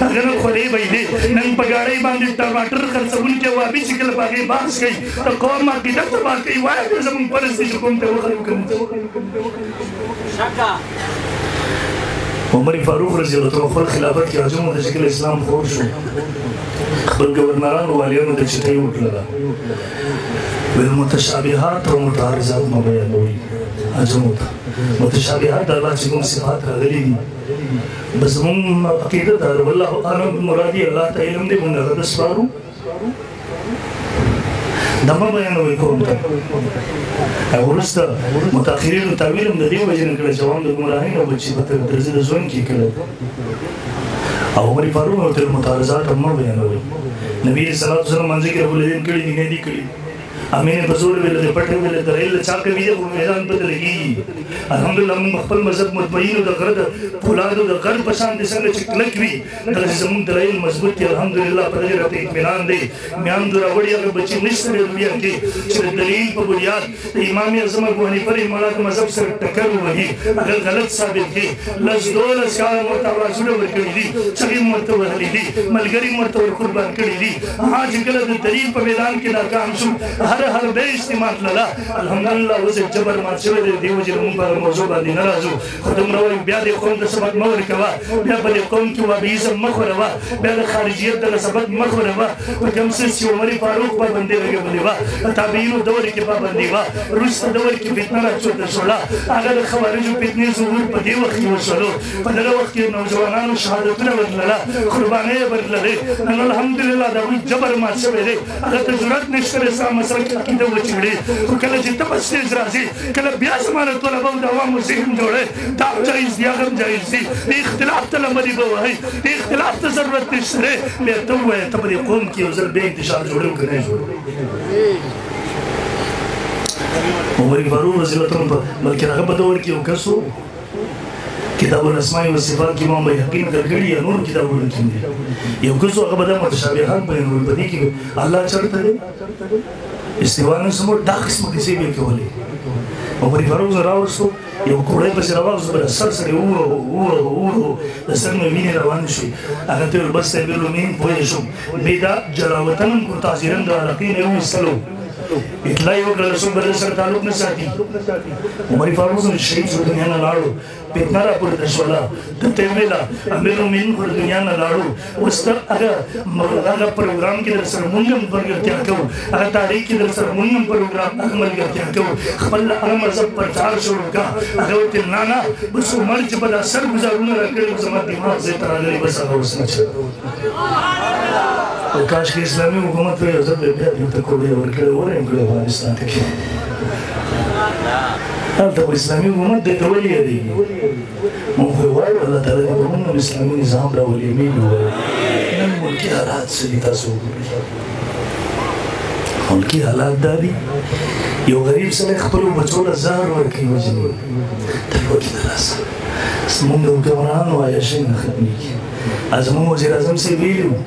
اگر خولې به دي نن په ګاډۍ باندې ټماټر خرڅوونکي وابي چې کله په هغې بحث کوي د قوم عقیده تباه کوي وایه بیا زموږ پرست دی چې کوم ته وخلو عمر فاروق رضی الله عنه خپل خلافت کې عجمو د شکل اسلام خور شو خپل ګورنرانو والیانو د چټۍ وکړله ویل متشابهات او متعارضات مه بیانوئ عجمو ته متشابهات د الله چې کوم صفات راغلي دي بس زموږ عقیده ده والله اعلم مرادي الله ته علم دی موږ هغه سپارو دا مه بیانوئ قوم ته وروسته متاخرینو تاویل هم د دې وجې نه کړی چې عوام د ګمراهۍ نه بچي په طرز د ژوند کې کړی او عمر فاروق ورته متعارضات هم مه بیانوئ نبي صلی الله علیه وسلم منځ کې رب العالمین کړي دي نه دي کړي امین په زور ویل د پټه ویل د ریل چا کوي د میدان په لګي الحمدلله موږ خپل مذهب مطمئن د غرد فولادو د غرد په شان دي څنګه چې کلک وي د زموږ دلایل مضبوط دي الحمدلله په دې راته اطمینان دی میان د راوړي هغه بچي نشته د دنیا کې چې د دلیل په بنیاد د امام اعظم ابو حنیفه رحمه الله مذهب سره ټکر وهي هغه غلط ثابت دي لس دولس کاله متوازن ورکړي دي چې مرته وهلي دي ملګری مرته قربان کړي دي هغه کله د دلیل په میدان کې ناکام شو هر به استعمال للا الحمدلله اوس جبر مات شوی دی دیو چې موږ په موضوع باندې نه راځو خو دومره وایو بیا د قوم ته سبق مه ورکوه بیا په دې قوم کې وابیزم مه خوروه بیا د خارجیت دله سبق مه خوروه په کوم څه چې عمر فاروق پابندي لګولې وه په تابعینو دور کې پابندي وه وروسته دور کې فتنه راچورته شوله هغه د خوارجو فتنې ظهور په دې وخت کې وشولو په دغه وخت کې نوجوانانو شهادتونه ورتلله قربانۍ یې ورتللې نن الحمدلله د هغوی جبر مات شوی دی هغه ته جرأت نشته دی ستا مسلک عقیده وچوړي خو کله چې ته په سټیج راځي کله بیا زمانه طلبه او د عوامو ذهن جوړی دا جایز دی هغه هم جایز دي د اختلاف ته لمدې به وهئ د اختلاف ته ضرورت نشته دی بیا ته ووایه ته په دې قوم کې یو ځل بیا انتشار جوړوي که نه جوړوي عمر فاروق رضی الله عنه بلکې هغه په دور کې یو کس و کتاب الاسماء والصفات کې امام بیهقي نقل کړي یا نور کتابونه کې دي یو کس و هغه به دا متشابهات بیانول په دې کې الله چېرته دی استوا نه سمور دا قسمه کیسې به کولې عمر فاروق راوستو یو کوړی پسې راوستو بل سر سره وورو د سر نه وینې روانې شوې هغه ته بس ته ویلو مين پوه شوم بې دا جلاوطن کو تاثیرن د عراقي نه ویستلو اطلاع یې وکړه رسول بل سره تعلق نه ساتي عمر فاروق شهید شو دنیا نه لاړو فتنه راپورته شوله دته یې ویله امیرالمؤمنین خو د دنیا نه لاړو اوس ته هغه پروګرام کې در سره مونږ هم ملګرتیا کوو هغه تاریخ کې در سره مونږ هم پروګرام هغه ملګرتیا کوو خپل هغه مذهب پرچار شروع کړه هغه ورته نه نه بس عمر چې به دا سر ګزارونه راکړي زما دماغ ځای ته راغلی بس هغه اوس نه کاش کې اسلامي حکومت په یو ځل بیا دلته کوډۍ ورکړی وره یې کړی افغانستان کې هلته خو اسلامي حکومت دی ته ولې یادېږي موږ خو وایو الله تعالی دې په موږ هم اسلامي نظام راولي امین ووایو نن ملکي حالات څه دي تاسو وګورئ ملکي حالات دا دي یو غریب سړی خپلو بچو له زهر ورکوي وجنې ته پکې د لاسه زموږ د حکمرانانو عیاشۍ نه ختمېږي زموږ وزیر اعظم صاحب ویلي وو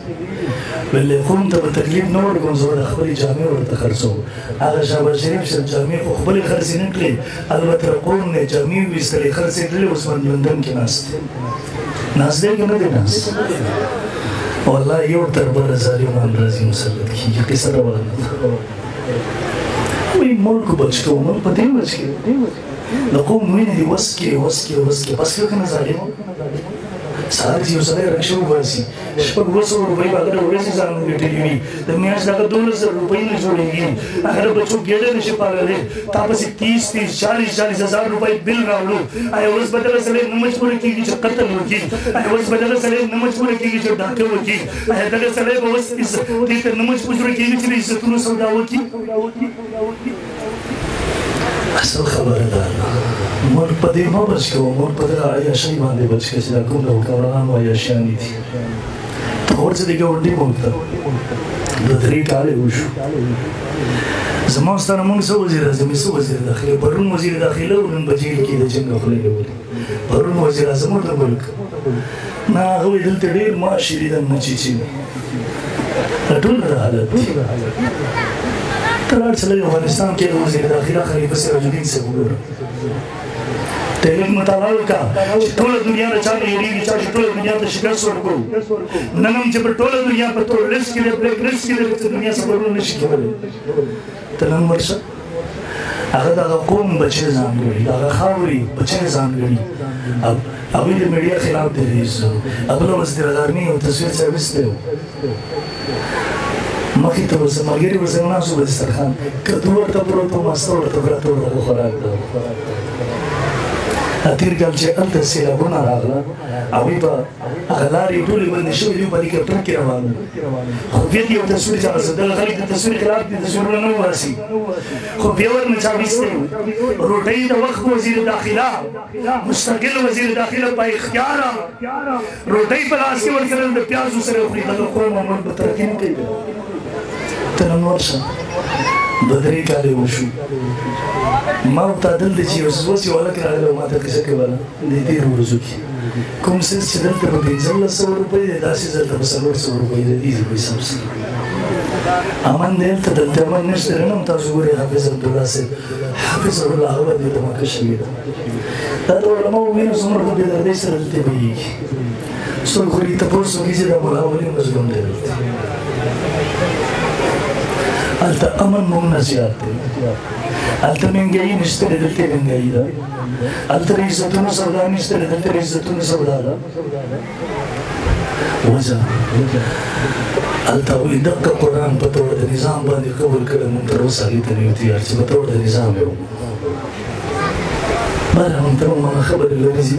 ویل قوم ته به تکلیف نه ورکوم زه به د خپلې جامې ورته خرڅوم هغه شهباز شریف صاحب جامې خو خپلې خرڅې نه کړې البته د قوم نه جامې ویستلې خرڅې کړلې اوس باندې لندن کې ناست ناست دی که نه دی ناست والله یو تر بله ظالمان راځي مسلط کېږي قصه روانه ده وایي ملک بچ کوو ملک په دې بچ کې د قوم وینې دي وس کې بس کړه که نه ظالم سهار چې یو سړی رکشه وباسي شپږ 200 روپۍ به هغه د ورځې ځان ګټلي وي د میاشت دغه 12,000 روپۍ نه جوړېږي هغه د بچو ګېډه نشي پاللی تا پسې 30 40,000 روپۍ بل راوړو آیا اوس به دغه سړی نه مجبوره کېږي چې قتل وکړي آیا اوس به دغه سړی نه مجبوره کېږي چې ډاکه وکړي آیا دغه سړی به اوس دې ته نه مجبوره کېږي چې د عزتونو سودا وکړي اصل خبره ده ملک په دې مه بچ کوه ملک په دغه عیاشۍ باندې بچ کړه چې دا کوم د حکمرانانو عیاشیانې دي ته ورځې د ګاونډي ملک ته 2-3 کاله وشو زما ستا نه مونږ څه وزیر اعظم څه وزیر داخله پرون وزیر داخله و نن په جیل کې د جنګ خولې نیولې پرون وزیر اعظم د ملک نه هغه وایي دلته ډېر معاش یې لیدل نه چیچي ټول دا حالت دی ته لاړ چې لږ افغانستان کې د وزیر داخله خلیفه سراج الدین صاحب وګوره تلك مطالعه کا ټول دنیا نه چاله یریږي چې ټول دنیا ته شکست ورکړو نن هم چې په ټول دنیا په ټول رسک کې بریک رسک کې دنیا صبرونه نشي کولای ته نن ورشه هغه د قوم بچي ځانګړي هغه خاوري بچي ځانګړي ابي د میډیا خلاف دی ابل وزیر غارمي او تصویر سرویس دی مخې ته ورسره ملګري ورسره ناستو په دسترخوان کدو ورته پروت و ماسته ورته پراته ورته خوراک ده تېر کال چې هلته سیلابونه راغله هغوی به هغه لارې ټولې بندې شوې دي په هلیکاپټر کې روان وو خفیه دې یو تصویر چا غځېدل خلک د تصویر خلاف دي تصویرونه نه وباسي خفیه ورنه چا ویستی روټۍ د وخت وزیر داخله مستقل وزیر داخله په اختیاره روټۍ په لاس کې ورکړل د پیازو سره خوري دغه قوم عمل به ترقي نه کوي ته نن ورشه بدرې کالې وشو ما ورته دلته چې یو څه اوس یو هلک راغلی و ما ته کیسه کوله د تېرو ورځو کې کوم څیز چې دلته په 1500 روپۍ دی داسې دلته په 400 روپۍ دی دې په حساب سره امن دی هلته دلته امن نشته دی نن تاسو ګورئ حافظ عبدالله صاحب حافظ الله هغه دلته مکه شوي ده دا د علماو وینه څومره په بېدردۍ سره دلته بهېږي څوک خو دې تپوس وکړي چې دا ملا ولې مظلوم دی دلته هلته امن موږ نه زیات دی هلته مهنګایي نشته دی دلته مهنګایي ده هلته د عزتونو سودا نشته دی دلته د عزتونو سودا ده وجه هلته وایي دقه قرآن په طور د نظام باندې قبول کړی موږ تر اوسه هغې ته نه یو تیار چې په طور د نظام یې بهر موږ ته مغه خبرې لري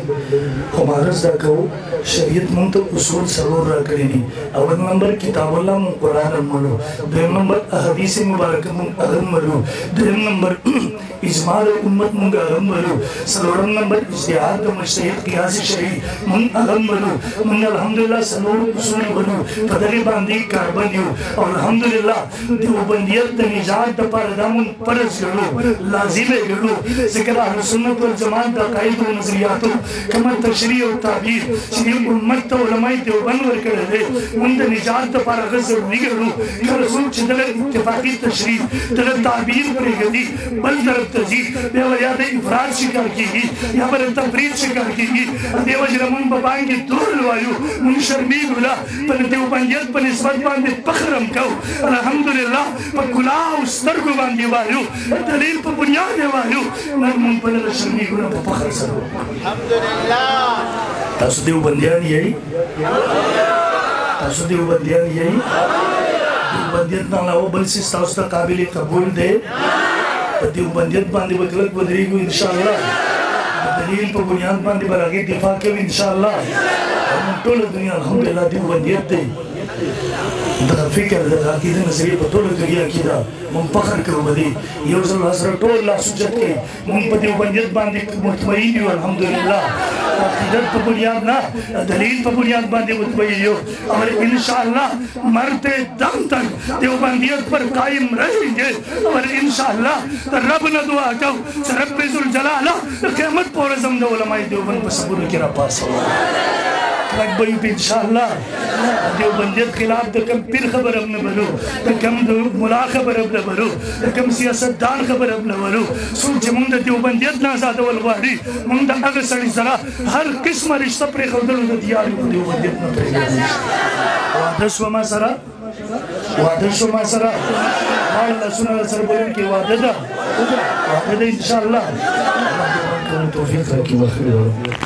خو مهارت زده کوو شریعت موږ ته اصول څلور راکړي دي اول نمبر کتاب الله موږ قرآن هم منو دویم نمبر احادیث مبارکه موږ هغه هم منو دریم نمبر اجماع د امت موږ هغه هم منو څلورم نمبر اجتهاد د مجتهد قیاس شرعي موږ هغه هم منو موږ الحمدلله څلور اصول منو په دغې باندې کاربند یو او الحمدلله دیوبندیت د نجات دپاره دا موږ فرض ګڼو لازم یې ګڼو ځکه د اهلسنت والجماعت د عقایدو او نظریاتو کومه تشریح او تعبیر چې امت ته علماء دیوبند ورکړی دی موږ د نجات دپاره هغه ضروري ګڼو کله څوک چې دغه اتفاقي تشریح دغه تعبیر پرېږدي بل طرف ته ځي بیا به یا د افراط شکار کېږي یا به د تفرید شکار کېږي دې وجې نه موږ به باندې دور وایو موږ شرمېږو نه په دیوبندیت په نسبت باندې فخر هم کوو الحمدلله په ګناه او سترګو باندې وایو دلیل په بنیاد یې وایو نن موږ په دغه شرمېږو نه په فخر سره الحمدلله تاسو دیوبندیان یئ تاسو دیوبندیان یئ دیوبندیت نه علاوه بل څه ستاسو ته قابل قبول دی په دیوبندیت باندې به کلک ودرېږو انشاءالله د دلیل په بنیاد باندې به هغې دفاع کوي انشاءالله موږ ټوله دنیا الحمدلله دیوبندیت دی دغه فکر دغه عقیدې نظریې په ټوله دنیا کې ده موږ فخر کوو په دې یو ځل حضرت ټول لاس اوچت کوي موږ په دیوبندیت باندې مطمئن یو الحمدلله عقیدت په بنیاد نه دلیل په بنیاد باندې مطمئن یو اور انشاءاللہ مرتے دم تک دیوبندیت پر قائم رہیں گے اور انشاءاللہ رب نے دعا کو رب ذوالجلالہ قیامت پر ورځ د علماء دیوبند په صبر کې راپاسو لگ بھئی پہ انشاءاللہ دیوبندیت خلاف دا کم پیر خبر اب نہ بلو دا کم ملا خبر اب نہ بلو دا کم سیاستدان خبر اب نہ بلو سوچ منگ دا دیوبندیت نازاد والغواری منگ دا اگر سڑی ذرا ہر قسم رشتہ پر خودلو دا دیاری دیوبندیت نہ پر وعدش وما سرا وعدش وما سرا اللہ سنہ سر بولن کی وعدہ دا انشاءاللہ توفیق رکھی وخیر